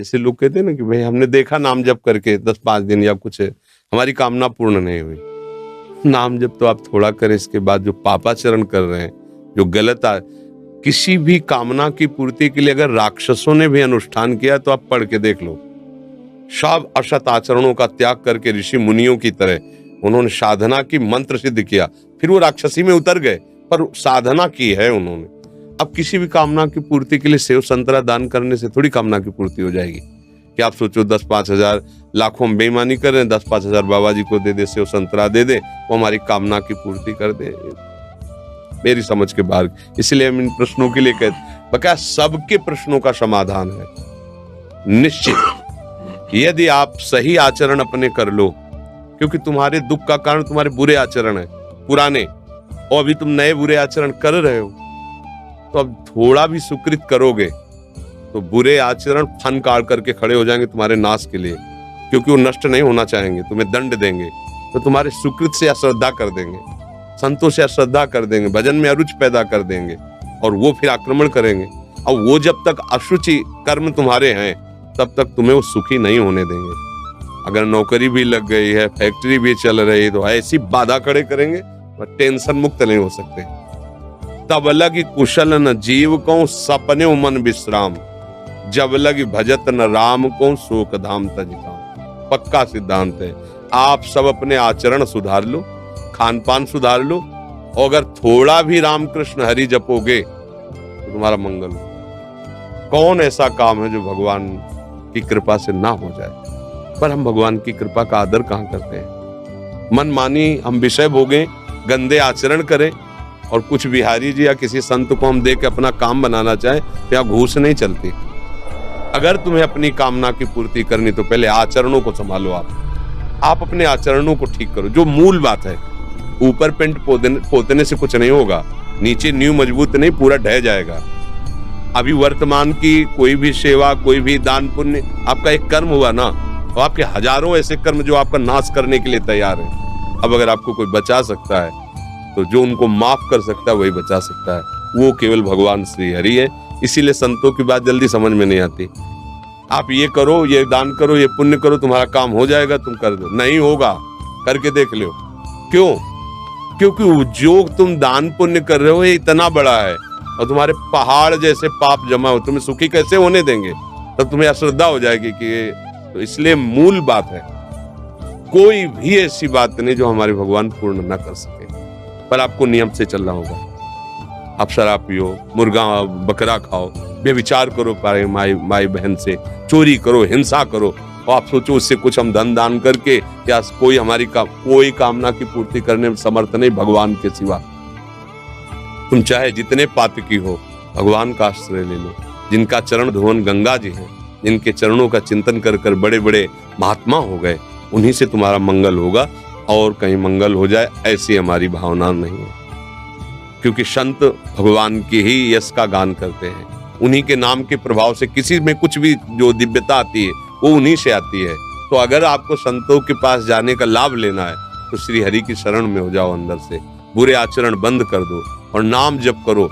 जैसे लोग कहते हैं ना कि भाई हमने देखा नाम जप करके 10-5 दिन या कुछ हमारी कामना पूर्ण नहीं हुई। नाम जप तो आप थोड़ा करें, इसके बाद जो पापाचरण कर रहे हैं, जो गलत किसी भी कामना की पूर्ति के लिए अगर राक्षसों ने भी अनुष्ठान किया तो आप पढ़ के देख लो। सब असत आचरणों का त्याग करके ऋषि मुनियों की तरह उन्होंने साधना की, मंत्र सिद्ध किया, फिर वो राक्षसी में उतर गए, पर साधना की है उन्होंने। अब किसी भी कामना की पूर्ति के लिए सेव संतरा दान करने से थोड़ी कामना की पूर्ति हो जाएगी। कि आप सोचो 10-5 हजार लाखों में बेईमानी कर रहे हैं, 10-5 हजार बाबा जी को दे दे, सेव संतरा दे दे, वो हमारी कामना की पूर्ति कर दे। मेरी समझ के बाहर। इसलिए हम इन प्रश्नों के लिए कहते, बकाया सबके प्रश्नों का समाधान है निश्चित, यदि आप सही आचरण अपने कर लो। क्योंकि तुम्हारे दुख का कारण तुम्हारे बुरे आचरण है पुराने, और अभी तुम नए बुरे आचरण कर रहे हो, तो अब थोड़ा भी सुकृत करोगे तो बुरे आचरण फन काट करके खड़े हो जाएंगे तुम्हारे नाश के लिए, क्योंकि वो नष्ट नहीं होना चाहेंगे, तुम्हें दंड देंगे। तो तुम्हारे सुकृत से अश्रद्धा कर देंगे, संतों से अश्रद्धा कर देंगे, भजन में अरुचि पैदा कर देंगे, और वो फिर आक्रमण करेंगे। और वो जब तक अशुचि कर्म तुम्हारे हैं तब तक तुम्हें वो सुखी नहीं होने देंगे। अगर नौकरी भी लग गई है, फैक्ट्री भी चल रही है, तो ऐसी बाधा खड़े करेंगे, टेंशन मुक्त नहीं हो सकते। तब लगी कुशल न जीव को सपने मन विश्राम, जब लगी भजत न राम को शोक धाम तज काम। पक्का सिद्धांत है। आप सब अपने आचरण सुधार लो, खान पान सुधार लो, और अगर थोड़ा भी रामकृष्ण हरि जपोगे तो तुम्हारा मंगल हो। कौन ऐसा काम है जो भगवान की कृपा से ना हो जाए? पर हम भगवान की कृपा का आदर कहाँ करते हैं? मन मानी हम विषय भोगें, गंदे आचरण करें, और कुछ बिहारी जी या किसी संत को हम देख के अपना काम बनाना चाहें, तो यहाँ घूस नहीं चलती। अगर तुम्हें अपनी कामना की पूर्ति करनी तो पहले आचरणों को संभालो। आप अपने आचरणों को ठीक करो, जो मूल बात है। ऊपर पेंट पोतने से कुछ नहीं होगा, नीचे नींव मजबूत नहीं, पूरा ढह जाएगा। अभी वर्तमान की कोई भी सेवा, कोई भी दान पुण्य आपका एक कर्म हुआ ना, तो आपके हजारों ऐसे कर्म जो आपका नाश करने के लिए तैयार है। अब अगर आपको कोई बचा सकता है तो जो उनको माफ कर सकता है वही बचा सकता है, वो केवल भगवान श्री हरि है। इसीलिए संतों की बात जल्दी समझ में नहीं आती। आप ये करो, ये दान करो, ये पुण्य करो, तुम्हारा काम हो जाएगा, तुम कर दो। नहीं होगा, करके देख लो। क्यों? क्योंकि जो तुम दान पुण्य कर रहे हो ये इतना बड़ा है, और तुम्हारे पहाड़ जैसे पाप जमा हो, तुम्हें सुखी कैसे होने देंगे? तब तुम्हें अश्रद्धा हो जाएगी कि तो इसलिए मूल बात है, कोई भी ऐसी बात नहीं जो हमारे भगवान पूर्ण ना कर सके। पर आपको नियम से चलना होगा। आप शराब पियो, मुर्गा बकरा खाओ, बेविचार करो माई बहन से, चोरी करो, हिंसा करो, और आप सोचो उससे कुछ हम धन दान करके क्या कोई हमारी कोई कामना की पूर्ति करने में समर्थ नहीं भगवान के सिवा। तुम चाहे जितने पातकी हो, भगवान का आश्रय ले लो। जिनका चरण धुवन गंगा जी है, जिनके चरणों का चिंतन कर कर बड़े बड़े महात्मा हो गए, उन्हीं से तुम्हारा मंगल होगा। और कहीं मंगल हो जाए ऐसी हमारी भावना नहीं है। क्योंकि संत भगवान की ही यश का गान करते हैं, उन्हीं के नाम के प्रभाव से किसी में कुछ भी जो दिव्यता आती है वो उन्हीं से आती है। तो अगर आपको संतों के पास जाने का लाभ लेना है तो श्री हरि की शरण में हो जाओ, अंदर से बुरे आचरण बंद कर दो और नाम जप करो,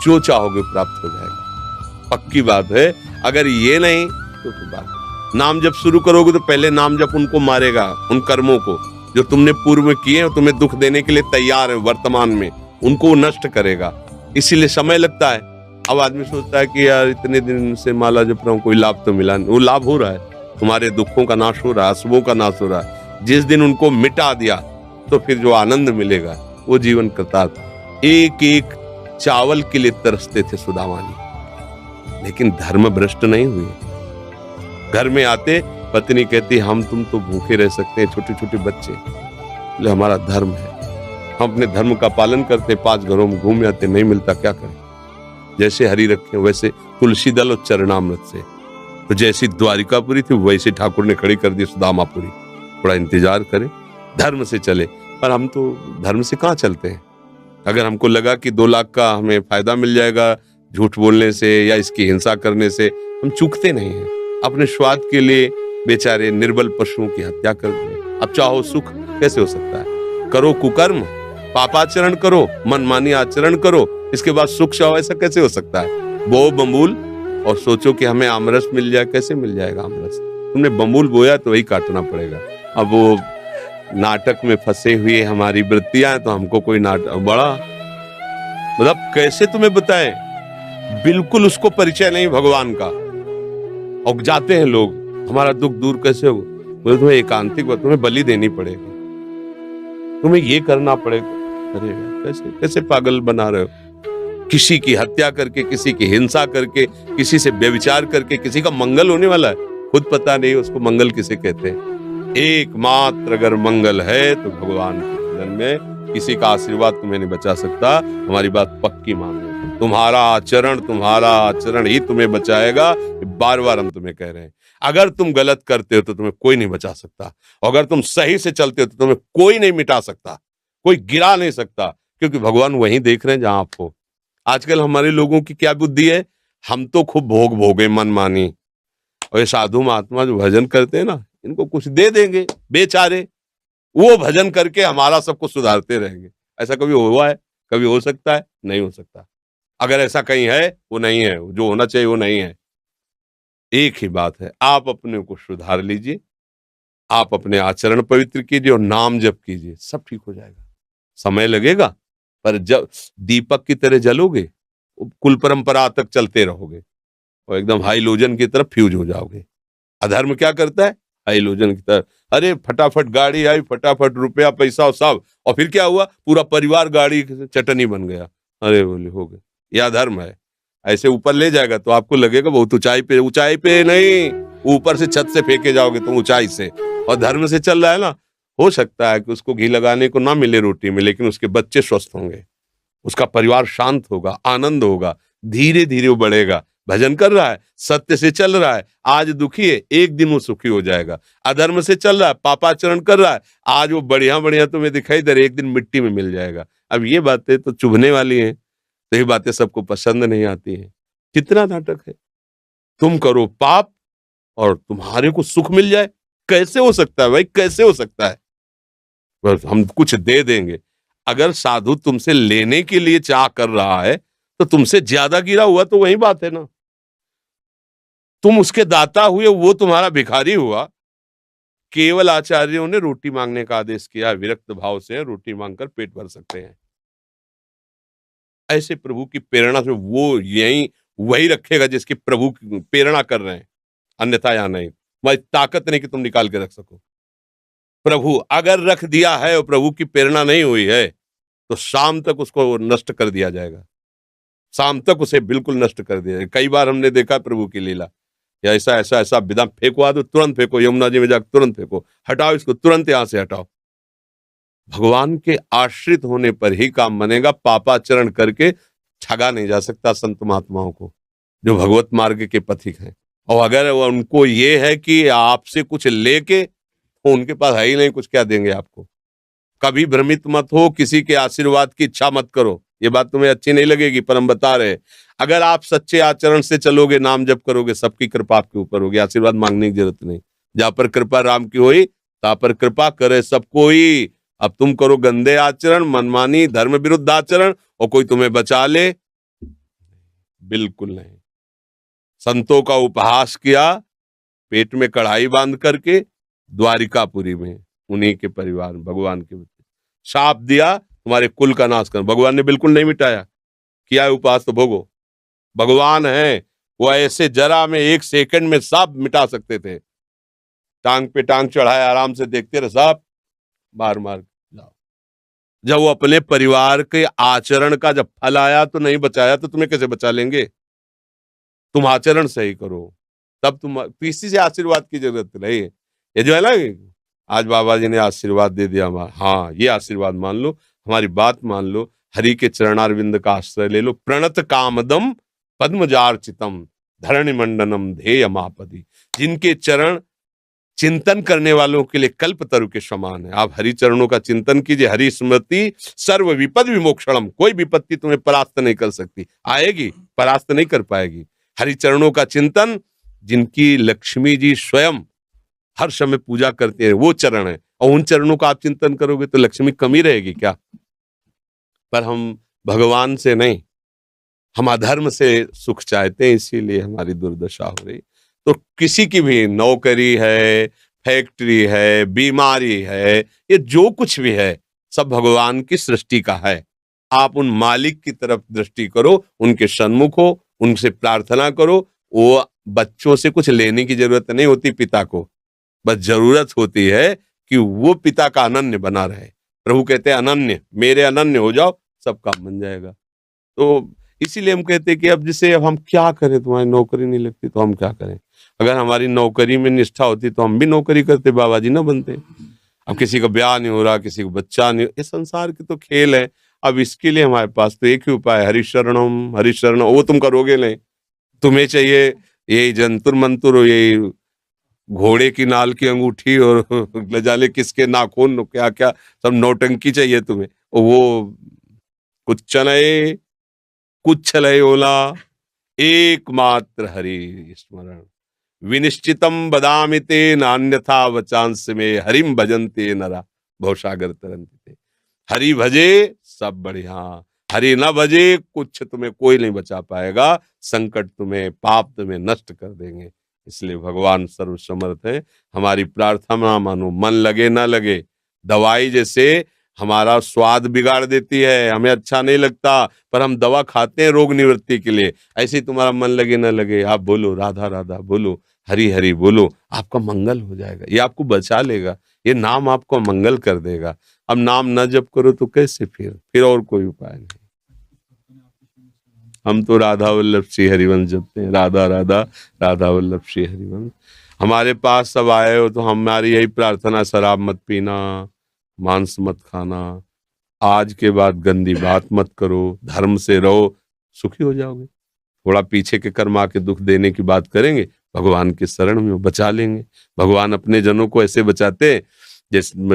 जो चाहोगे प्राप्त हो जाएगा। पक्की बात है। अगर ये नहीं तो फिर बात, नाम जप शुरू करोगे तो पहले नाम जप उनको मारेगा, उन कर्मों को जो तुमने पूर्व में किए और तुम्हें दुख देने के लिए तैयार है वर्तमान में, उनको नष्ट करेगा। इसीलिए समय लगता है। अब आदमी सोचता है कि यार इतने दिन से माला जप रहा हूं, कोई लाभ तो मिला नहीं। वो लाभ हो रहा है, तुम्हारे दुखों का नाश हो रहा है, अशुभों का नाश हो रहा है। जिस दिन उनको मिटा दिया तो फिर जो आनंद मिलेगा वो जीवन कृतार्थ। एक एक चावल के लिए तरसते थे सुदामा जी, लेकिन धर्म भ्रष्ट नहीं हुए। घर में आते पत्नी कहती हम तुम तो भूखे रह सकते हैं, छोटे छोटे बच्चे, जो हमारा धर्म है, हम अपने धर्म का पालन करते, 5 घरों में घूम आते, नहीं मिलता क्या करें। जैसे हरि रखे वैसे तुलसी दल और चरणामृत से। तो जैसी द्वारिकापुरी थी वैसे ठाकुर ने खड़ी कर दी सुदामापुरी। थोड़ा इंतजार करें, धर्म से चले। पर हम तो धर्म से कहाँ चलते हैं। अगर हमको लगा कि 2 लाख का हमें फायदा मिल जाएगा झूठ बोलने से या इसकी हिंसा करने से, हम चूकते नहीं हैं। अपने स्वाद के लिए बेचारे निर्बल पशुओं की हत्या कर दें। अब चाहो सुख कैसे हो सकता है? करो कुकर्म, पापाचरण करो, मनमानी आचरण करो, इसके बाद सुख चाहो, ऐसा कैसे हो सकता है? बो बंबूल और सोचो कि हमें आमरस मिल जाए। कैसे मिल जाएगा आमरस? तुमने बबूल बोया तो वही काटना पड़ेगा। अब वो नाटक में फंसे हुए हमारी वृत्तियां हैं, तो हमको कोई नाटक बड़ा, मतलब कैसे तुम्हें बताएं, बिल्कुल उसको परिचय नहीं भगवान का। और जाते हैं लोग, हमारा दुख दूर कैसे हो? बोले तुम्हें एकांतिक, तुम्हें बलि देनी पड़ेगी, तुम्हें ये करना पड़ेगा। अरे यार, कैसे कैसे पागल बना रहे हो? किसी की हत्या करके, किसी की हिंसा करके, किसी से व्यभिचार करके किसी का मंगल होने वाला है? खुद पता नहीं उसको मंगल किसे कहते हैं। एकमात्र अगर मंगल है तो भगवान के भजन में। किसी का आशीर्वाद तुम्हें नहीं बचा सकता। हमारी बात पक्की मान लो, तुम्हारा आचरण ही तुम्हें बचाएगा। बार बार हम तुम्हें कह रहे हैं, अगर तुम गलत करते हो तो तुम्हें कोई नहीं बचा सकता, और अगर तुम सही से चलते हो तो तुम्हें कोई नहीं मिटा सकता, कोई गिरा नहीं सकता, क्योंकि भगवान वहीं देख रहे हैं जहां आप हो। आजकल हमारे लोगों की क्या बुद्धि है, हम तो खूब भोग भोगे मन मानी, और ये साधु महात्मा जो भजन करते हैं ना, इनको कुछ दे देंगे बेचारे, वो भजन करके हमारा सब कुछ सुधारते रहेंगे। ऐसा कभी हुआ है? कभी हो सकता है? नहीं हो सकता। अगर ऐसा कहीं है, वो नहीं है, जो होना चाहिए वो नहीं है। एक ही बात है, आप अपने को सुधार लीजिए, आप अपने आचरण पवित्र कीजिए और नाम जप कीजिए, सब ठीक हो जाएगा। समय लगेगा, पर जब दीपक की तरह जलोगे, कुल परंपरा तक चलते रहोगे और एकदम हाइलोजन की तरफ फ्यूज हो जाओगे। अधर्म क्या करता है? हाइलोजन की तरफ, अरे फटाफट गाड़ी आई, फटाफट रुपया पैसा और सब, और फिर क्या हुआ? पूरा परिवार गाड़ी चटनी बन गया। अरे बोले हो गए, यह अधर्म है। ऐसे ऊपर ले जाएगा तो आपको लगेगा बहुत ऊंचाई पे नहीं, ऊपर से छत से फेंके जाओगे तुम ऊंचाई से। और धर्म से चल रहा है ना, हो सकता है कि उसको घी लगाने को ना मिले रोटी में, लेकिन उसके बच्चे स्वस्थ होंगे, उसका परिवार शांत होगा, आनंद होगा, धीरे धीरे वो बढ़ेगा। भजन कर रहा है, सत्य से चल रहा है, आज दुखी है, एक दिन वो सुखी हो जाएगा। अधर्म से चल रहा है, पापाचरण कर रहा है, आज वो बढ़िया बढ़िया तुम्हें दिखाई दे रहा है, एक दिन मिट्टी में मिल जाएगा। अब ये बातें तो चुभने वाली हैं, तो ये बातें सबको पसंद नहीं आती हैं। कितना नाटक है, तुम करो पाप और तुम्हारे को सुख मिल जाए। कैसे हो सकता है भाई, कैसे हो सकता है? बस हम कुछ दे देंगे। अगर साधु तुमसे लेने के लिए चाह कर रहा है तो तुमसे ज्यादा गिरा हुआ तो वही बात है ना। तुम उसके दाता हुए, वो तुम्हारा भिखारी हुआ। केवल आचार्यों ने रोटी मांगने का आदेश किया, विरक्त भाव से रोटी मांगकर पेट भर सकते हैं। ऐसे प्रभु की प्रेरणा से वो यही वही रखेगा जिसकी प्रभु की प्रेरणा कर रहे हैं, अन्यथा यहां नहीं। वही ताकत नहीं कि तुम निकाल के रख सको। प्रभु अगर रख दिया है और प्रभु की प्रेरणा नहीं हुई है तो शाम तक उसको नष्ट कर दिया जाएगा, शाम तक उसे बिल्कुल नष्ट कर दिया जाएगा। कई बार हमने देखा प्रभु की लीला, या ऐसा ऐसा ऐसा विधा फेंकवा दो, तुरंत फेंको, यमुना जी में जाकर तुरंत फेंको, हटाओ इसको, तुरंत यहां से हटाओ। भगवान के आश्रित होने पर ही काम बनेगा। पापाचरण करके ठगा नहीं जा सकता संत महात्माओं को, जो भगवत मार्ग के पथिक हैं। और अगर उनको ये है कि आपसे कुछ लेके, तो उनके पास है ही नहीं कुछ, क्या देंगे आपको। कभी भ्रमित मत हो, किसी के आशीर्वाद की इच्छा मत करो। ये बात तुम्हें अच्छी नहीं लगेगी, पर हम बता रहे, अगर आप सच्चे आचरण से चलोगे, नाम जप करोगे, सबकी कृपा आपके ऊपर होगी, आशीर्वाद मांगने की जरूरत नहीं। जहां पर कृपा राम की हुई, तहां पर कृपा करे सब कोई। अब तुम करो गंदे आचरण, मनमानी, धर्म विरुद्ध आचरण, और कोई तुम्हें बचा ले? बिल्कुल नहीं। संतों का उपहास किया, पेट में कढ़ाई बांध करके द्वारिकापुरी में, उन्हीं के परिवार में भगवान के बच्चे, शाप दिया तुम्हारे कुल का नाश कर। भगवान ने बिल्कुल नहीं मिटाया, किया है उपहास तो भोगो। भगवान है, वो ऐसे जरा में, एक सेकंड में सब मिटा सकते थे। टांग पे टांग चढ़ाए, आराम से देखते रहे, सब मार मार जाओ। जब वो अपने परिवार के आचरण का जब फल आया तो नहीं बचाया, तो तुम्हें कैसे बचा लेंगे? तुम आचरण सही करो, तब तुम, किसी से आशीर्वाद की जरूरत नहीं है। ये जो है ना, आज बाबा जी ने आशीर्वाद दे दिया हमारा, हाँ ये आशीर्वाद मान लो, हमारी बात मान लो, हरि के चरणारविंद का आश्रय ले लो। प्रणत कामदम पद्मजार्चितम धरणि मंडनम ध्येय मापदी। जिनके चरण चिंतन करने वालों के लिए कल्प तरु के समान है। आप हरि चरणों का चिंतन कीजिए। हरि स्मृति सर्व विपद विमोक्षणम। कोई विपत्ति तुम्हें परास्त नहीं कर सकती, आएगी परास्त नहीं कर पाएगी। हरि चरणों का चिंतन, जिनकी लक्ष्मी जी स्वयं हर समय पूजा करते हैं, वो चरण है, और उन चरणों का आप चिंतन करोगे तो लक्ष्मी कमी रहेगी क्या? पर हम भगवान से नहीं, हम अधर्म से सुख चाहते हैं, इसीलिए हमारी दुर्दशा हो रही। तो किसी की भी नौकरी है, फैक्ट्री है, बीमारी है, ये जो कुछ भी है सब भगवान की सृष्टि का है। आप उन मालिक की तरफ दृष्टि करो, उनके सन्मुख हो, उनसे प्रार्थना करो। वो बच्चों से कुछ लेने की जरूरत नहीं होती पिता को, बस जरूरत होती है कि वो पिता का अनन्य बना रहे। प्रभु कहते हैं अनन्य, मेरे अनन्य हो जाओ, सब काम बन जाएगा। तो इसीलिए हम कहते हैं कि अब जैसे अब हम क्या करें, तुम्हारी नौकरी नहीं लगती तो हम क्या करें। अगर हमारी नौकरी में निष्ठा होती तो हम भी नौकरी करते, बाबा जी ना बनते। अब किसी का ब्याह नहीं हो रहा, किसी को बच्चा नहीं, ये संसार के तो खेल है। अब इसके लिए हमारे पास तो एक ही उपाय है, हरिशरणम हरिशरणम। वो तुम करोगे नहीं, तुम्हें चाहिए यही जंतुर मंतुर, यही घोड़े की नाल की अंगूठी और न जाने किसके नाखून, क्या क्या सब नौटंकी चाहिए तुम्हें। वो कुछ चले कुछ चले ओला, एकमात्र हरि स्मरण। विनिश्चितम बदामि ते नान्यथा वचांस में, हरिम भजन्ते नरा भवसागर तरन्ते। हरि भजे सब बढ़िया, हरि न भजे कुछ तुम्हें कोई नहीं बचा पाएगा। संकट तुम्हें, पाप तुम्हें नष्ट कर देंगे। इसलिए भगवान सर्वसमर्थ है। हमारी प्रार्थना मानो, मन लगे ना लगे। दवाई जैसे हमारा स्वाद बिगाड़ देती है, हमें अच्छा नहीं लगता, पर हम दवा खाते हैं रोग निवृत्ति के लिए। ऐसे ही तुम्हारा मन लगे ना लगे, आप बोलो राधा राधा, बोलो हरि हरि, बोलो, आपका मंगल हो जाएगा। ये आपको बचा लेगा, ये नाम आपको मंगल कर देगा। अब नाम न जप करो तो कैसे, फिर और कोई उपाय नहीं। हम तो राधा वल्लभ श्री हरिवंश जपते हैं, राधा राधा राधा वल्लभ श्री हरिवंश। हमारे पास सब आए हो तो हमारी यही प्रार्थना, शराब मत पीना, मांस मत खाना, आज के बाद गंदी बात मत करो, धर्म से रहो, सुखी हो जाओगे। थोड़ा पीछे के कर्म आके दुख देने की बात करेंगे, भगवान के शरण में बचा लेंगे। भगवान अपने जनों को ऐसे बचाते हैं,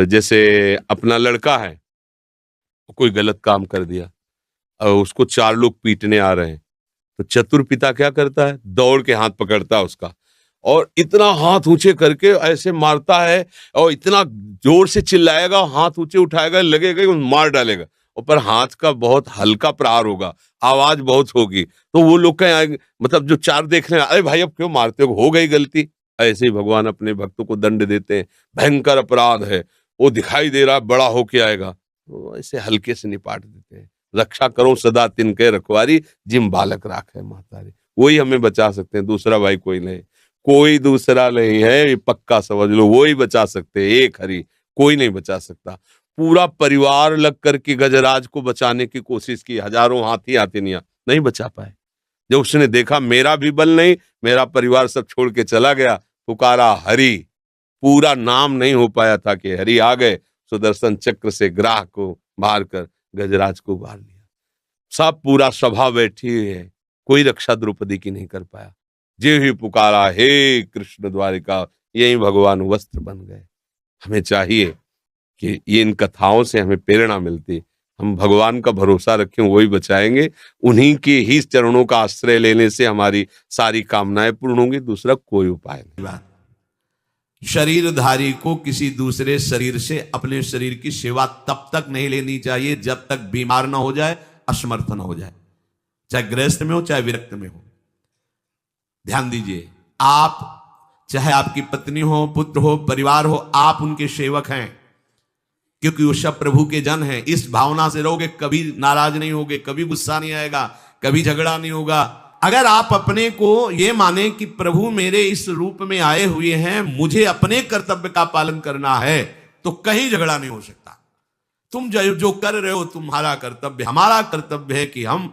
जैसे अपना लड़का है, कोई गलत काम कर दिया और उसको 4 लोग पीटने आ रहे हैं, तो चतुर पिता क्या करता है, दौड़ के हाथ पकड़ता है उसका और इतना हाथ ऊंचे करके ऐसे मारता है, और इतना जोर से चिल्लाएगा, हाथ ऊंचे उठाएगा, लगेगा कि मार डालेगा। और पर हाथ का बहुत हल्का प्रहार होगा, आवाज बहुत होगी, तो वो लोग कहें, मतलब जो 4 देख रहे हैं, अरे भाई अब क्यों मारते हो गई गलती। ऐसे ही भगवान अपने भक्तों को दंड देते हैं। भयंकर अपराध है, वो दिखाई दे रहा है बड़ा होके आएगा, तो ऐसे हल्के से निपाट देते हैं। रक्षा करो सदा तिनके रखवारी, जिम बालक राखे महतारी। वही हमें बचा सकते हैं, दूसरा भाई कोई नहीं, कोई दूसरा नहीं है, ये पक्का समझ लो। वो ही बचा सकते हैं, एक हरि, कोई नहीं बचा सकता। पूरा परिवार लग करके गजराज को बचाने की कोशिश की, हजारों हाथी हाथिनियां, नहीं बचा पाए। जब उसने देखा मेरा भी बल नहीं, मेरा परिवार सब छोड़ के चला गया, पुकारा हरि। पूरा नाम नहीं हो पाया था कि हरि आ गए, सुदर्शन चक्र से ग्राह को मारकर गजराज को मार लिया। सब पूरा सभा बैठी हुई है, कोई रक्षा द्रौपदी की नहीं कर पाया। जे ही पुकारा हे कृष्ण द्वारिका, यही भगवान वस्त्र बन गए। हमें चाहिए कि ये इन कथाओं से हमें प्रेरणा मिलती, हम भगवान का भरोसा रखें, वही बचाएंगे। उन्हीं के ही चरणों का आश्रय लेने से हमारी सारी कामनाएं पूर्ण होंगी, दूसरा कोई उपाय नहीं। शरीरधारी को किसी दूसरे शरीर से अपने शरीर की सेवा तब तक नहीं लेनी चाहिए जब तक बीमार ना हो जाए, असमर्थ ना हो जाए, चाहे गृहस्थ में हो चाहे विरक्त में हो। ध्यान दीजिए, आप चाहे आपकी पत्नी हो, पुत्र हो, परिवार हो, आप उनके सेवक हैं, क्योंकि वो सब प्रभु के जन हैं। इस भावना से रहोगे, कभी नाराज नहीं होगे, कभी गुस्सा नहीं आएगा, कभी झगड़ा नहीं होगा। अगर आप अपने को ये माने कि प्रभु मेरे इस रूप में आए हुए हैं, मुझे अपने कर्तव्य का पालन करना है, तो कहीं झगड़ा नहीं हो सकता। तुम जो कर रहे हो तुम्हारा कर्तव्य, हमारा कर्तव्य है कि हम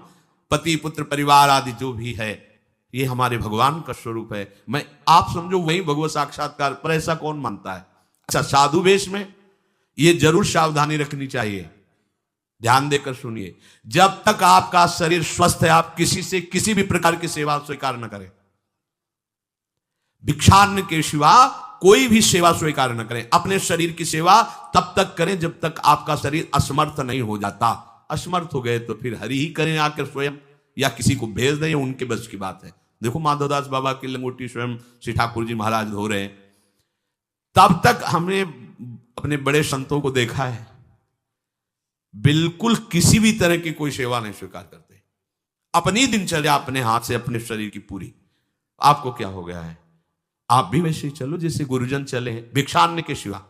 पति पुत्र परिवार आदि जो भी है, ये हमारे भगवान का स्वरूप है। मैं आप समझो वही भगवत साक्षात्कार, पर ऐसा कौन मानता है? अच्छा, साधु वेश में ये जरूर सावधानी रखनी चाहिए। ध्यान देकर सुनिए, जब तक आपका शरीर स्वस्थ है, आप किसी से किसी भी प्रकार की सेवा स्वीकार न करें। भिक्षान्न के सिवा कोई भी सेवा स्वीकार न करें। अपने शरीर की सेवा तब तक करें जब तक आपका शरीर असमर्थ नहीं हो जाता। असमर्थ हो गए तो फिर हरि ही करें आकर स्वयं, या किसी को भेज दें, उनके बस की बात है। देखो माधवदास बाबा की लंगोटी स्वयं श्री ठाकुर जी महाराज धो रहे हैं। तब तक हमने अपने बड़े संतों को देखा है, बिल्कुल किसी भी तरह की कोई सेवा नहीं स्वीकार करते। अपनी दिनचर्या अपने हाथ से अपने शरीर की पूरी। आपको क्या हो गया है? आप भी वैसे ही चलो जैसे गुरुजन चले हैं, भिक्षान्न के सिवा।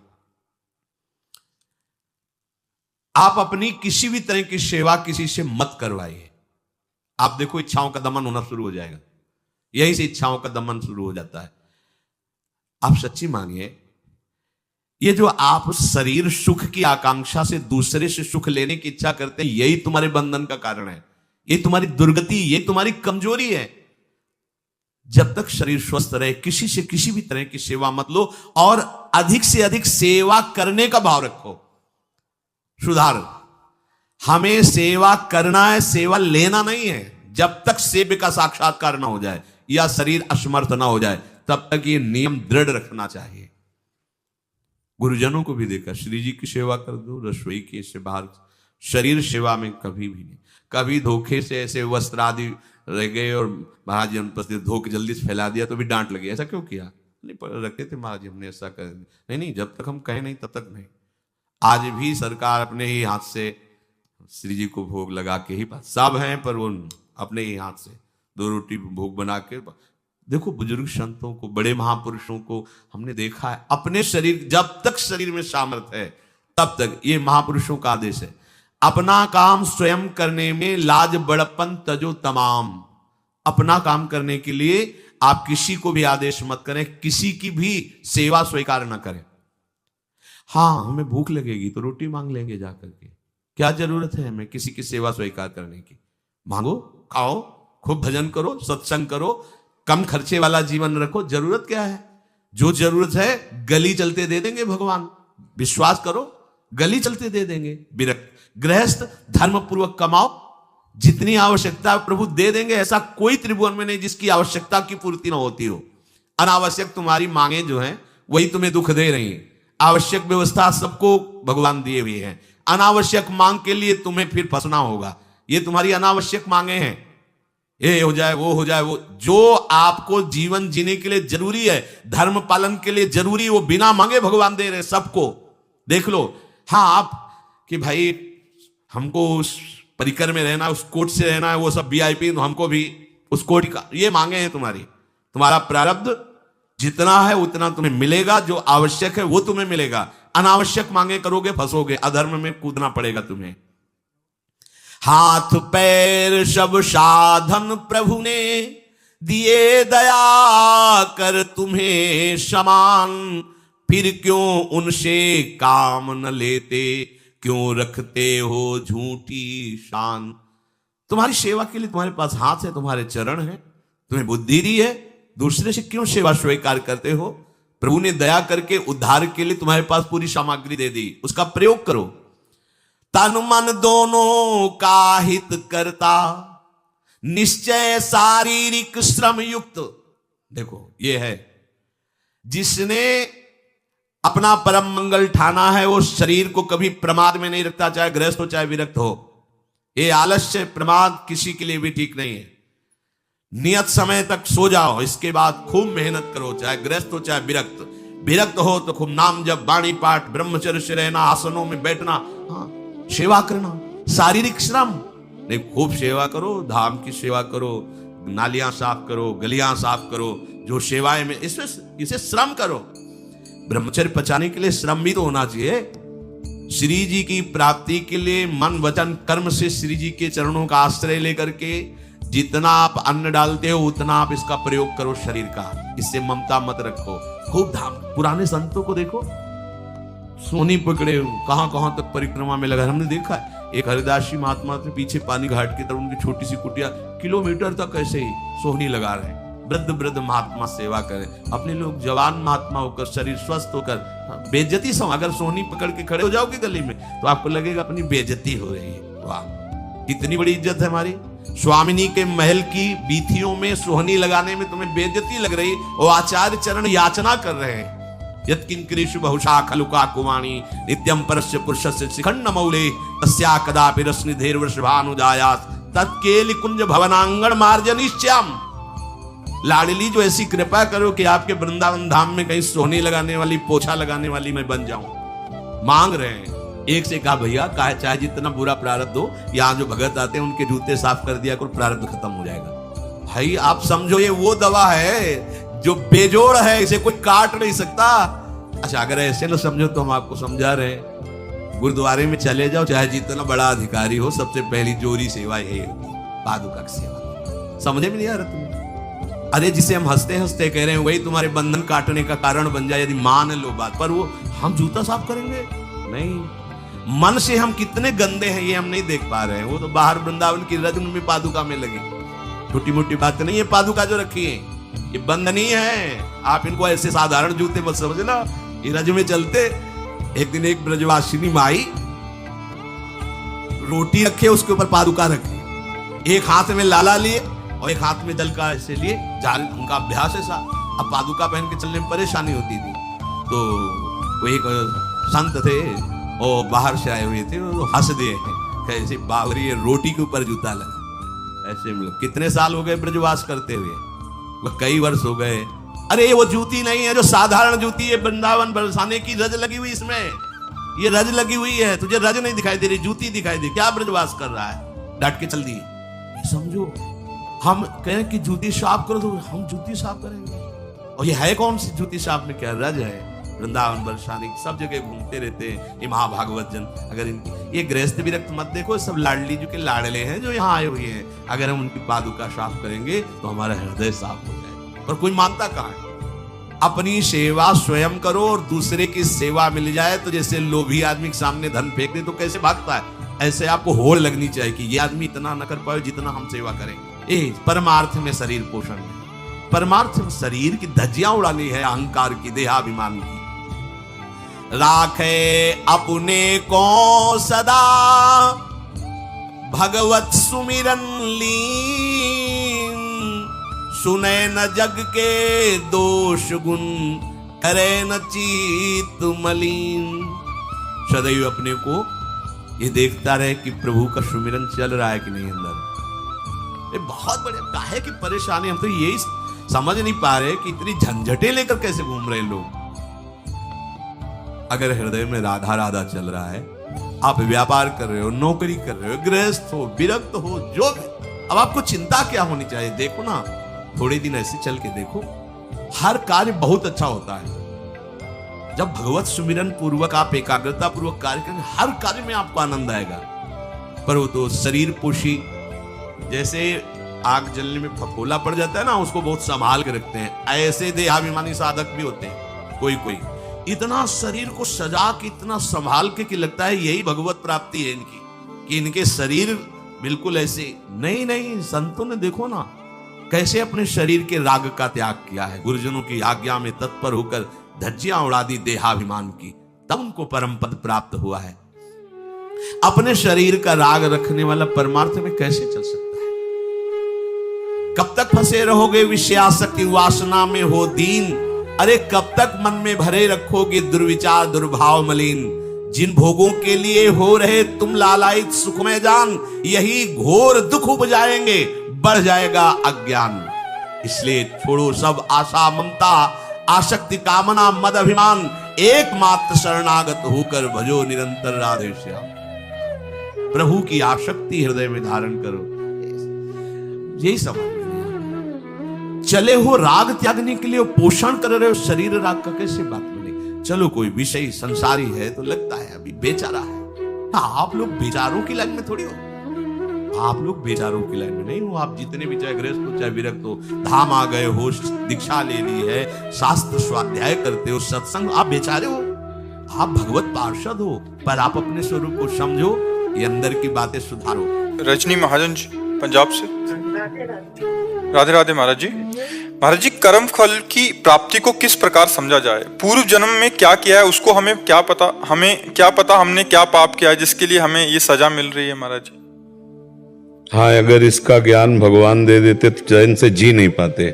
आप अपनी किसी भी तरह की सेवा किसी से मत करवाइए। आप देखो इच्छाओं का दमन होना शुरू हो जाएगा, यहीं से इच्छाओं का दमन शुरू हो जाता है। आप सच्ची मानिए, ये जो आप शरीर सुख की आकांक्षा से दूसरे से सुख लेने की इच्छा करते हैं, यही तुम्हारे बंधन का कारण है, ये तुम्हारी दुर्गति, ये तुम्हारी कमजोरी है। जब तक शरीर स्वस्थ रहे किसी से किसी भी तरह की सेवा मत लो, और अधिक से अधिक सेवा करने का भाव रखो। सुधार, हमें सेवा करना है, सेवा लेना नहीं है। जब तक सेव्य का साक्षात्कार ना हो जाए या शरीर असमर्थ ना हो जाए, तब तक ये नियम दृढ़ रखना चाहिए। गुरुजनों को भी देखा, श्री जी की सेवा कर दो, रसोई की से बाहर, शरीर सेवा में कभी भी नहीं। कभी धोखे से ऐसे वस्त्र आदि रह गए और महाराज जी अनुपस्थित, धो के जल्दी से फैला दिया तो भी डांट लगी, ऐसा क्यों किया? नहीं रखते थे महाराज जी, हमने ऐसा कर, नहीं जब तक हम कहें नहीं तब तक नहीं। आज भी सरकार अपने ही हाथ से श्री जी को भोग लगा के ही, सब हैं पर वो अपने ही हाथ से 2 रोटी भोग बना के। देखो बुजुर्ग संतों को, बड़े महापुरुषों को हमने देखा है, अपने शरीर, जब तक शरीर में सामर्थ्य है तब तक, ये महापुरुषों का आदेश है, अपना काम स्वयं करने में लाज बड़प्पन तजो तमाम। अपना काम करने के लिए आप किसी को भी आदेश मत करें, किसी की भी सेवा स्वीकार न करें। हाँ, हमें भूख लगेगी तो रोटी मांग लेंगे जाकर के, क्या जरूरत है हमें किसी की सेवा स्वीकार करने की? मांगो, खाओ, खूब भजन करो, सत्संग करो, कम खर्चे वाला जीवन रखो। जरूरत क्या है? जो जरूरत है गली चलते दे देंगे भगवान, विश्वास करो, गली चलते दे देंगे। विरक्त गृहस्थ धर्म पूर्वक कमाओ, जितनी आवश्यकता प्रभु दे देंगे। ऐसा कोई त्रिभुवन में नहीं जिसकी आवश्यकता की पूर्ति ना होती हो। अनावश्यक तुम्हारी मांगे जो हैं वही तुम्हें दुख दे रही हैं। आवश्यक व्यवस्था सबको भगवान दिए हुए हैं, अनावश्यक मांग के लिए तुम्हें फिर फंसना होगा। ये तुम्हारी अनावश्यक मांगे हैं, ये हो जाए, वो हो जाए, वो जो आपको जीवन जीने के लिए जरूरी है, धर्म पालन के लिए जरूरी, वो बिना मांगे भगवान दे रहे सबको। देख लो। हाँ, आप कि भाई हमको उस परिकर में रहना, उस कोर्ट से रहना है, वो सब वीआईपी, तो हमको भी उस कोर्ट का, ये मांगे हैं तुम्हारी। तुम्हारा प्रारब्ध जितना है उतना तुम्हें मिलेगा, जो आवश्यक है वो तुम्हें मिलेगा। अनावश्यक मांगे करोगे फंसोगे, अधर्म में कूदना पड़ेगा तुम्हें। हाथ पैर सब साधन प्रभु ने दिए, दया कर तुम्हें समान, फिर क्यों उनसे काम न लेते, क्यों रखते हो झूठी शान। तुम्हारी सेवा के लिए तुम्हारे पास हाथ है, तुम्हारे चरण है, तुम्हें बुद्धि दी है, दूसरे से क्यों सेवा स्वीकार करते हो? प्रभु ने दया करके उद्धार के लिए तुम्हारे पास पूरी सामग्री दे दी, उसका प्रयोग करो। तन मन दोनों का हित करता, निश्चय शारीरिक श्रम युक्त। देखो ये है, जिसने अपना परम मंगल ठाना है वो शरीर को कभी प्रमाद में नहीं रखता, चाहे गृहस्थ हो चाहे विरक्त हो। ये आलस्य प्रमाद किसी के लिए भी ठीक नहीं है। नियत समय तक सो जाओ, इसके बाद खूब मेहनत करो, चाहे गृहस्थ हो चाहे विरक्त। विरक्त हो तो खूब नाम जप, वाणी पाठ, ब्रह्मचर्य से रहना, आसनों में बैठना, हाँ, सेवा करना, शारीरिक श्रम नहीं, खूब सेवा करो, धाम की सेवा करो, नालियां साफ करो, गलियां साफ करो, जो सेवाएं में इसे श्रम करो। ब्रह्मचर्य पचाने के लिए श्रम भी तो होना चाहिए। श्री जी की प्राप्ति के लिए मन वचन कर्म से श्री जी के चरणों का आश्रय लेकर के जितना आप अन्न डालते हो उतना आप इसका प्रयोग करो शरीर का। इससे ममता मत रखो, खूब धाम। पुराने संतों को देखो, सोनी पकड़े कहां कहां तक परिक्रमा में लगा। हमने देखा है एक हरिदासी महात्मा के पीछे पानी घाट की तरफ उनकी छोटी सी कुटिया, किलोमीटर तक ऐसे ही सोहनी लगा रहे हैं। वृद्ध वृद्ध महात्मा सेवा करें, अपने लोग जवान महात्मा होकर शरीर स्वस्थ होकर बेइज्जती से, अगर सोहनी पकड़ के खड़े हो जाओगे गली में तो आपको लगेगा अपनी बेइज्जती हो रही है। वाह, कितनी बड़ी इज्जत है हमारी। स्वामिनी के महल की बीथियों में सोहनी लगाने में तुम्हें बेइज्जती लग रही, वो आचार्य चरण याचना कर रहे हैं। यत्किंकरीषु बहुशा खलुका कुमाणी नित्यं परस्य पुरुषस्य शिखंड मौले तस्या कदापि रश्मिधेर वृषभानुजायास तत्केलि कुंज भवनांगण मार्जनिश्चयम्। लाडली जो ऐसी कृपा करो कि आपके वृंदावन धाम में कहीं सोहनी लगाने वाली, पोछा लगाने वाली मैं बन जाऊं। मांग रहे हैं, एक से कहा भैया चाहे जितना बुरा प्रारब्ध हो, यहाँ जो भगत आते हैं उनके जूते साफ कर दिया करो, प्रारब्ध खत्म हो जाएगा। भाई आप समझो ये वो दवा है जो बेजोड़ है, इसे कोई काट नहीं सकता। अच्छा अगर ऐसे ना समझो तो हम आपको समझा रहे हैं, गुरुद्वारे में चले जाओ, चाहे जितना बड़ा अधिकारी हो, सबसे पहली जोरी सेवा यही होती है, पादुका की सेवा। समझे में नहीं आ रहा तुम्हें? अरे जिसे हम हंसते हंसते कह रहे हैं वही तुम्हारे बंधन काटने का कारण बन जाए, यदि मान लो बात। पर वो हम जूता साफ करेंगे नहीं, मन से हम कितने गंदे हैं ये हम नहीं देख पा रहे हैं। वो तो बाहर वृंदावन की रज में पादुका में लगे, छोटी मोटी बात नहीं है। पादुका जो रखी है ये बंद नहीं है, आप इनको ऐसे साधारण जूते मत समझना, ये रज में चलते। एक दिन एक ब्रजवासिनी माई रोटी रखे, उसके ऊपर पादुका रखे, एक हाथ में लाला लिए और एक हाथ में जल का ऐसे लिए, उनका अभ्यास ऐसा। अब पादुका पहन के चलने में परेशानी होती थी, तो वो एक संत थे और बाहर से आए हुए थे, वो हंस दिए कैसे बावरी रोटी के ऊपर जूता लगा। ऐसे मतलब कितने साल हो गए ब्रजवास करते हुए, वह कई वर्ष हो गए। अरे ये वो जूती नहीं है जो साधारण जूती है, वृंदावन बरसाने की रज लगी हुई, इसमें ये रज लगी हुई है। तुझे रज नहीं दिखाई दे रही, जूती दिखाई दे, क्या ब्रजवास कर रहा है, डट के चल दी। समझो हम कहें कि जूती साफ करो तो हम जूती साफ करेंगे, और ये है कौन सी जूती साफ में, क्या रज है। वृंदावन बरसाने सब जगह घूमते रहते हैं ये महाभागवत जन। अगर ये गृहस्थ विरक्त मत देखो, सब लाडली जो के लाडले हैं जो यहाँ आए हुए हैं। अगर हम उनकी पादुका साफ करेंगे तो हमारा हृदय साफ हो जाएगा। पर कोई मानता कहाँ है? अपनी सेवा स्वयं करो और दूसरे की सेवा मिल जाए तो जैसे लोभी आदमी के सामने धन फेंक दे तो कैसे भागता है, ऐसे आपको होड़ लगनी चाहिए कि ये आदमी इतना न कर पाए जितना हम सेवा करेंगे। परमार्थ में शरीर पोषण है, परमार्थ में शरीर की धज्जियां उड़ानी है, अहंकार की, देहाभिमान की। राखे अपने को सदा भगवत सुमिरन लीन, सुने न जग के दोष गुण, करे न चित मलिन। सदैव अपने को ये देखता रहे कि प्रभु का सुमिरन चल रहा है कि नहीं अंदर। ये बहुत बड़े काहे की परेशानी, हम तो यही समझ नहीं पा रहे कि इतनी झंझटें लेकर कैसे घूम रहे लोग। अगर हृदय में राधा राधा चल रहा है, आप व्यापार कर रहे हो, नौकरी कर रहे हो, गृहस्थ हो, विरक्त हो, जो भी, अब आपको चिंता क्या होनी चाहिए? देखो ना, थोड़े दिन ऐसे चल के देखो, हर कार्य बहुत अच्छा होता है जब भगवत सुमिरन पूर्वक आप एकाग्रता पूर्वक कार्य करेंगे। हर कार्य में आपको आनंद आएगा। पर वो तो शरीर पोषी, जैसे आग जलने में फफोला पड़ जाता है ना, उसको बहुत संभाल के रखते हैं, ऐसे देहाभिमानी साधक भी होते हैं कोई कोई। इतना शरीर को सजा के, इतना संभाल के कि लगता है यही भगवत प्राप्ति है इनकी, कि इनके शरीर बिल्कुल ऐसे नहीं। संतों ने देखो ना कैसे अपने शरीर के राग का त्याग किया है, गुरुजनों की आज्ञा में तत्पर होकर धज्जियां उड़ा दी देहाभिमान की, तब उनको परम पद प्राप्त हुआ है। अपने शरीर का राग रखने वाला परमार्थ में कैसे चल सकता है? कब तक फंसे रहोगे विषयासक्ति वासना में हो दीन? अरे कब तक मन में भरे रखोगे दुर्विचार दुर्भाव मलिन? जिन भोगों के लिए हो रहे तुम लालायित सुखमय जान, यही घोर दुख उपजाएंगे, बढ़ जाएगा अज्ञान। इसलिए छोड़ो सब आशा ममता आसक्ति कामना मद अभिमान, एकमात्र शरणागत होकर भजो निरंतर राधे श्याम। प्रभु की आसक्ति हृदय में धारण करो, यही समझ चले हो। राग त्यागने के लिए पोषण कर रहे हो शरीर, राग का कैसे बात बनी? चलो कोई विषय संसारी है तो लगता है अभी बेचारा है। आप लोग बेचारों की लाइन में थोड़ी हो, आप लोग बेचारों की लाइन में नहीं हो। आप जितने भी, चाहे गृहस्थ हो चाहे विरक्त हो, धाम आ गए हो, दीक्षा ले ली है, शास्त्र स्वाध्याय करते हो, सत्संग, आप बेचारे हो, आप भगवत पार्षद हो। पर आप अपने स्वरूप को समझो, ये अंदर की बातें सुधारो। रजनी महाजन जी पंजाब से। राधे राधे महाराज जी। महाराज जी, कर्म फल की प्राप्ति को किस प्रकार समझा जाए? पूर्व जन्म में क्या किया है उसको हमें क्या पता हमने क्या पाप किया है जिसके लिए हमें ये सजा मिल रही है महाराज जी? हाँ, अगर इसका ज्ञान भगवान दे देते तो चैन से जी नहीं पाते।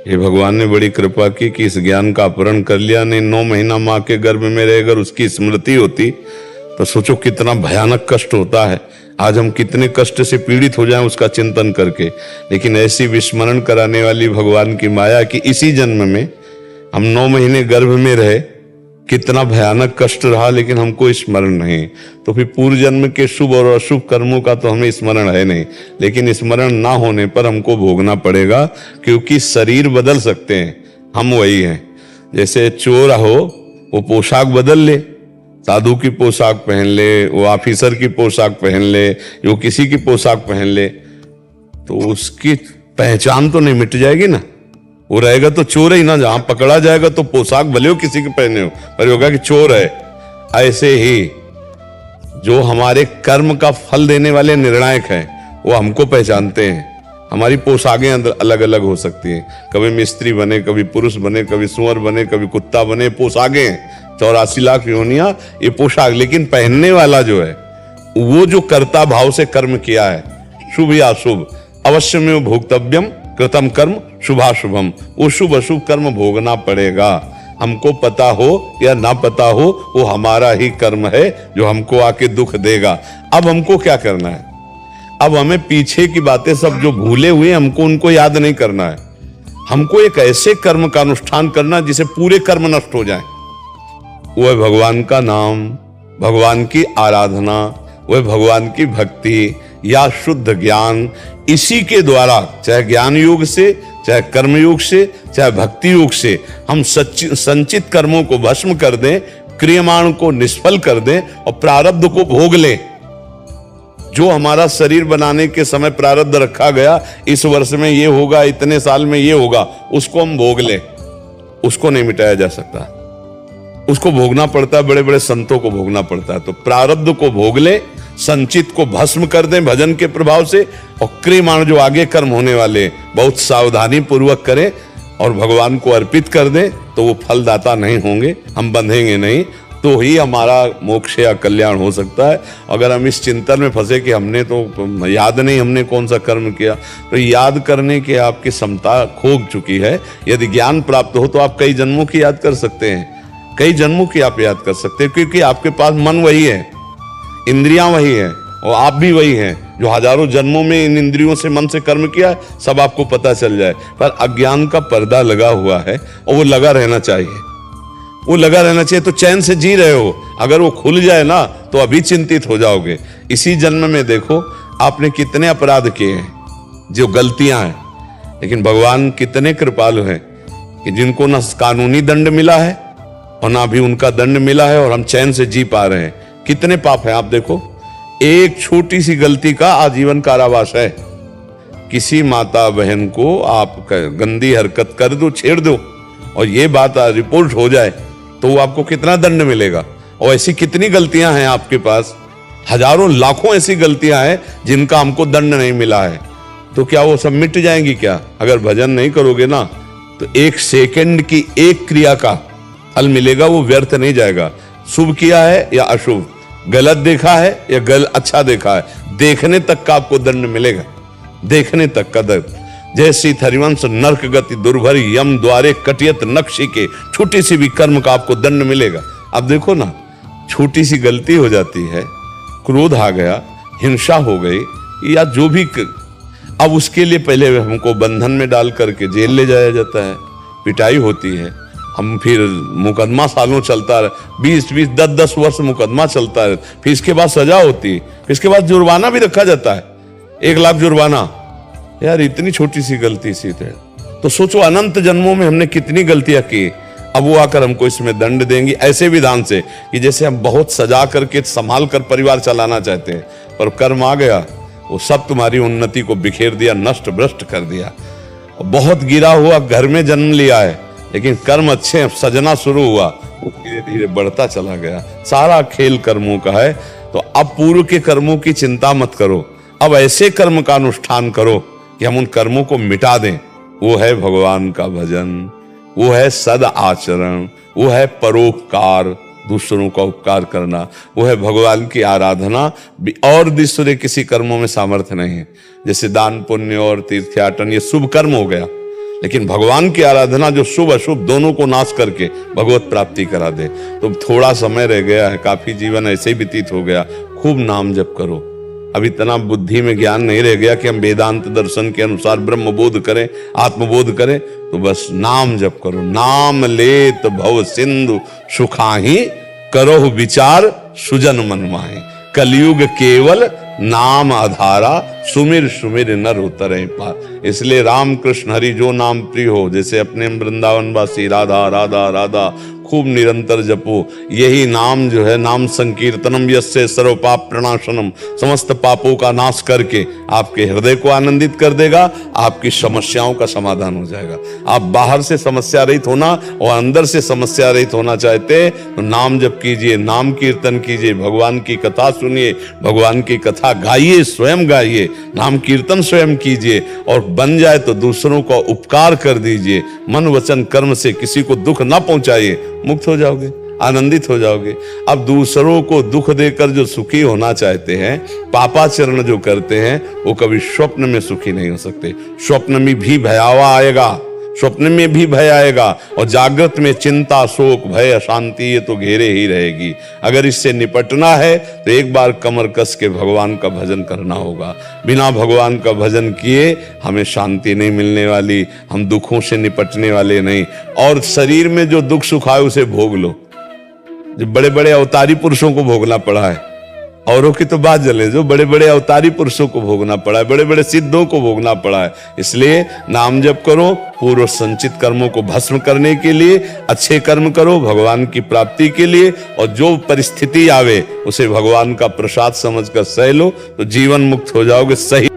ये भगवान ने बड़ी कृपा की कि इस ज्ञान का अपहरण कर लिया। नहीं 9 महीना माँ के गर्भ में रहे, अगर उसकी स्मृति होती तो सोचो कितना भयानक कष्ट होता है। आज हम कितने कष्ट से पीड़ित हो जाएं उसका चिंतन करके। लेकिन ऐसी विस्मरण कराने वाली भगवान की माया कि इसी जन्म में हम 9 महीने गर्भ में रहे कितना भयानक कष्ट रहा, लेकिन हमको स्मरण नहीं। तो फिर पूर्व जन्म के शुभ और अशुभ कर्मों का तो हमें स्मरण है नहीं, लेकिन स्मरण ना होने पर हमको भोगना पड़ेगा, क्योंकि शरीर बदल सकते हैं, हम वही हैं। जैसे चोर हो, वो पोशाक बदल ले, साधु की पोशाक पहन ले, वो ऑफिसर की पोशाक पहन ले, वो किसी की पोशाक पहन ले, तो उसकी पहचान तो नहीं मिट जाएगी ना, वो रहेगा तो चोर ही ना। जहां पकड़ा जाएगा तो पोशाक भले हो किसी के पहने हो, पर होगा कि चोर है। ऐसे ही जो हमारे कर्म का फल देने वाले निर्णायक हैं, वो हमको पहचानते हैं। हमारी पोशाकें अलग अलग हो सकती हैं, कभी मिस्त्री बने, कभी पुरुष बने, कभी सुअर बने, कभी कुत्ता बने, पोशाकें 84 लाख योनियां, ये पोशाक। लेकिन पहनने वाला जो है, वो जो कर्ता भाव से कर्म किया है, शुभ या अशुभ, अवश्य में वो भोक्तव्यम कृतम कर्म शुभाशुभम, वो शुभ अशुभ कर्म भोगना पड़ेगा। हमको पता हो या ना पता हो, वो हमारा ही कर्म है जो हमको आके दुख देगा। अब हमको क्या करना है? अब हमें पीछे की बातें सब जो भूले हुए, हमको उनको याद नहीं करना है। हमको एक ऐसे कर्म का अनुष्ठान करना जिसे पूरे कर्म नष्ट हो जाए। वो है भगवान का नाम, भगवान की आराधना, वो है भगवान की भक्ति या शुद्ध ज्ञान। इसी के द्वारा, चाहे ज्ञान योग से, चाहे कर्म योग से, चाहे भक्ति योग से, हम संचित कर्मों को भस्म कर दें, क्रियमाण को निष्फल कर दें और प्रारब्ध को भोग लें। जो हमारा शरीर बनाने के समय प्रारब्ध रखा गया, इस वर्ष में ये होगा, इतने साल में ये होगा, उसको हम भोग लें। उसको नहीं मिटाया जा सकता, उसको भोगना पड़ता है, बड़े बड़े संतों को भोगना पड़ता है। तो प्रारब्ध को भोग ले, संचित को भस्म कर दें भजन के प्रभाव से, और क्रियमाण जो आगे कर्म होने वाले बहुत सावधानी पूर्वक करें और भगवान को अर्पित कर दें, तो वो फलदाता नहीं होंगे, हम बंधेंगे नहीं, तो ही हमारा मोक्ष या कल्याण हो सकता है। अगर हम इस चिंतन में फंसे कि हमने तो याद नहीं हमने कौन सा कर्म किया, तो याद करने की आपकी क्षमता खो चुकी है। यदि ज्ञान प्राप्त हो तो आप कई जन्मों की याद कर सकते हैं, कई जन्मों की आप याद कर सकते हैं, क्योंकि आपके पास मन वही है, इंद्रियां वही है, और आप भी वही हैं जो हजारों जन्मों में इन इंद्रियों से, मन से कर्म किया, सब आपको पता चल जाए। पर अज्ञान का पर्दा लगा हुआ है, और वो लगा रहना चाहिए, वो लगा रहना चाहिए। तो चैन से जी रहे हो, अगर वो खुल जाए ना तो अभी चिंतित हो जाओगे। इसी जन्म में देखो आपने कितने अपराध किए हैं, जो गलतियां हैं, लेकिन भगवान कितने कृपालु हैं कि जिनको ना कानूनी दंड मिला है और ना भी उनका दंड मिला है, और हम चैन से जी पा रहे हैं। कितने पाप हैं आप देखो, एक छोटी सी गलती का आजीवन कारावास है। किसी माता बहन को आप गंदी हरकत कर दो, छेड़ दो, और ये बात रिपोर्ट हो जाए, तो वो आपको कितना दंड मिलेगा। और ऐसी कितनी गलतियां हैं आपके पास, हजारों लाखों ऐसी गलतियां हैं जिनका हमको दंड नहीं मिला है। तो क्या वो सब मिट जाएंगी क्या? अगर भजन नहीं करोगे ना, तो एक सेकंड की एक क्रिया का फल मिलेगा, वो व्यर्थ नहीं जाएगा। शुभ किया है या अशुभ, गलत देखा है या अच्छा देखा है, देखने तक का आपको दंड मिलेगा, देखने तक का दंड। जैसी हरिवंश नरक गति दुर्भरी, यम द्वारे कटियत नक्शी के, छोटी सी भी कर्म का आपको दंड मिलेगा। अब देखो ना, छोटी सी गलती हो जाती है, क्रोध आ गया, हिंसा हो गई, या जो भी अब उसके लिए पहले हमको बंधन में डाल करके जेल ले जाया जाता है, पिटाई होती है, हम फिर मुकदमा सालों चलता है, 20-20, 10-10 वर्ष मुकदमा चलता है, फिर इसके बाद सजा होती है, फिर इसके बाद जुर्माना भी रखा जाता है, 1 लाख जुर्माना। यार इतनी छोटी सी गलती सी थे, तो सोचो अनंत जन्मों में हमने कितनी गलतियां की, अब वो आकर हमको इसमें दंड देंगी ऐसे विधान से कि जैसे हम बहुत सजा करके संभाल कर परिवार चलाना चाहते हैं, पर कर्म आ गया, वो सब तुम्हारी उन्नति को बिखेर दिया, नष्ट भ्रष्ट कर दिया। बहुत गिरा हुआ घर में जन्म लिया है, लेकिन कर्म अच्छे सजना शुरू हुआ, वो धीरे धीरे बढ़ता चला गया। सारा खेल कर्मों का है। तो अब पूर्व के कर्मों की चिंता मत करो, अब ऐसे कर्म का अनुष्ठान करो कि हम उन कर्मों को मिटा दें। वो है भगवान का भजन, वो है सद आचरण, वो है परोपकार, दूसरों का उपकार करना, वो है भगवान की आराधना। और दूसरे किसी कर्मों में सामर्थ्य नहीं है, जैसे दान पुण्य और तीर्थयाटन, ये शुभ कर्म हो गया, लेकिन भगवान की आराधना जो शुभ अशुभ दोनों को नाश करके भगवत प्राप्ति करा दे। तो थोड़ा समय रह गया है, काफी जीवन ऐसे ही व्यतीत हो गया। खूब नाम जप करो, अब इतना बुद्धि में ज्ञान नहीं रह गया कि हम वेदांत दर्शन के अनुसार ब्रह्म बोध करें, आत्मबोध करें। तो बस नाम जप करो, नाम लेत भव सिंधु सुखाही, करो विचार सुजन मन माहे। कलयुग केवल नाम आधारा, सुमिर सुमिर नर उतरे पार। इसलिए राम कृष्ण हरि जो नाम प्रिय हो, जैसे अपने वृंदावन वासी राधा राधा राधा खूब निरंतर जपो। यही नाम जो है, नाम संकीर्तनम यस्य सर्व पाप प्रणाशनम, समस्त पापों का नाश करके आपके हृदय को आनंदित कर देगा, आपकी समस्याओं का समाधान हो जाएगा। आप बाहर से समस्या रहित होना और अंदर से समस्या रहित होना चाहते तो नाम जप कीजिए, नाम कीर्तन कीजिए, भगवान की कथा सुनिए, भगवान की कथा गाइए, स्वयं गाइए, नाम कीर्तन स्वयं कीजिए, और बन जाए तो दूसरों का उपकार कर दीजिए। मन वचन कर्म से किसी को दुख ना पहुंचाइए, मुक्त हो जाओगे, आनंदित हो जाओगे। अब दूसरों को दुख देकर जो सुखी होना चाहते हैं, पापाचरण जो करते हैं, वो कभी स्वप्न में सुखी नहीं हो सकते। स्वप्न में भी भयावह आएगा, स्वप्न में भी भय आएगा, और जागृत में चिंता शोक भय अशांति ये तो घेरे ही रहेगी। अगर इससे निपटना है तो एक बार कमर कस के भगवान का भजन करना होगा। बिना भगवान का भजन किए हमें शांति नहीं मिलने वाली, हम दुखों से निपटने वाले नहीं। और शरीर में जो दुख सुख आए उसे भोग लो। जो बड़े बड़े अवतारी पुरुषों को भोगना पड़ा है, औरों की तो बात जले, जो बड़े बड़े अवतारी पुरुषों को भोगना पड़ा है, बड़े बड़े सिद्धों को भोगना पड़ा है। इसलिए नाम जप करो, पूर्व संचित कर्मों को भस्म करने के लिए अच्छे कर्म करो, भगवान की प्राप्ति के लिए, और जो परिस्थिति आवे उसे भगवान का प्रसाद समझकर सह लो, तो जीवन मुक्त हो जाओगे। सही